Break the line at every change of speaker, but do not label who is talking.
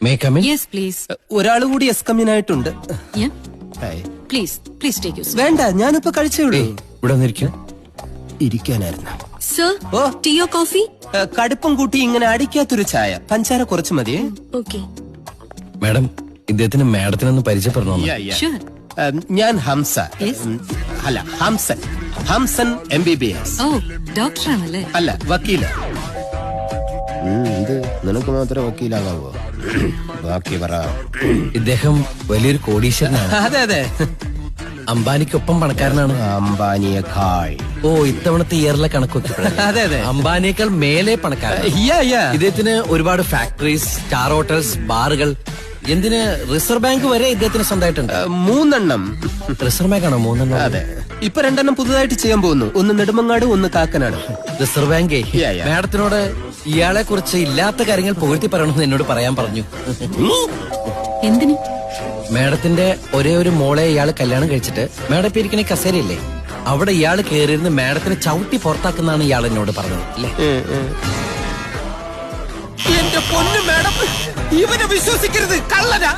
May come in?
Yes please.
ഒരാൾ കൂടി എസ്കമ്മിനായിട്ടുണ്ട്.
Please please take you.
വേണ്ട, ഞാനിപ്പോ കഴിച്ചേ ഉള്ളൂ.
ഇവിടെ വന്നിരിക്കും.
ഇരിക്കാനായിരുന്നു.
സർ,
ഓ.
ടീയോ കോഫി?
കടുപ്പം കൂട്ടി ഇങ്ങനെ അടിക്കാത്തൊരു ചായ, പഞ്ചാര കുറച്ച് മതിയേ.
ഓക്കെ.
മാഡം, ഇദ്ദേഹത്തിന് മാഡത്തിനൊന്ന് പരിചയപ്പെടണോ?
ഷുവർ.
ഞാൻ ഹംസ.
Yes.
അല്ല, ഹംസൻ. ഹംസൻ MBBS.
ഓ, ഡോക്ടറാണല്ലേ?
അല്ല, വക്കീല. ഇത് നിനക്ക് മാത്രമേ വക്കീലാകാവോ? ബാക്കി പറ.
ഇദ്ദേഹം വലിയൊരു കോടീശ്വരനാണ്.
അതെ അതെ,
അംബാനിക്കൊപ്പം പണക്കാരനാണ്.
അംബാനിയേക്കാൾ.
ഓ, ഇത്തവണത്തെ ഇയറിലെ കണക്കൊക്കെ
അതെ അതെ,
അംബാനിയേക്കാൾ മേലെ പണക്കാരൻ. ഇദ്ദേഹത്തിന് ഒരുപാട് ഫാക്ടറീസ്, സ്റ്റാർ ഹോട്ടൽസ്, ബാറുകൾ, എന്തിന് റിസർവ് ബാങ്ക് വരെ ഇദ്ദേഹത്തിന് സ്വന്തമായിട്ടുണ്ട്.
3 എണ്ണം.
റിസർവ് ബാങ്ക് ആണോ 3 എണ്ണം?
അതെ, ഇപ്പൊ 2 എണ്ണം പുതുതായിട്ട് ചെയ്യാൻ പോകുന്നു. ഒന്ന് നെടുമങ്ങാട്, ഒന്ന് കാക്കനാട്.
റിസർവ് ബാങ്കേ മാഡത്തിനോട് ഇയാളെ കുറിച്ച് ഇല്ലാത്ത കാര്യങ്ങൾ പുകഴ്ത്തി പറയണമെന്ന് എന്നോട് പറയാൻ പറഞ്ഞു.
എന്തിന്?
മാഡത്തിന്റെ ഒരേ ഒരു മോളെ ഇയാൾ കല്യാണം കഴിച്ചിട്ട് മാഡം ഇപ്പൊ ഇരിക്കണ കസേരയില്ലേ, അവിടെ ഇയാൾ കയറിയിരുന്ന് മാഡത്തിനെ ചവിട്ടി പുറത്താക്കുന്നാണ് ഇയാൾ എന്നോട് പറഞ്ഞത്. അല്ലേ?
എന്റെ പൊന്നു മാഡം, ഇവനെ വിശ്വസിക്കരുത്, കള്ളനാ.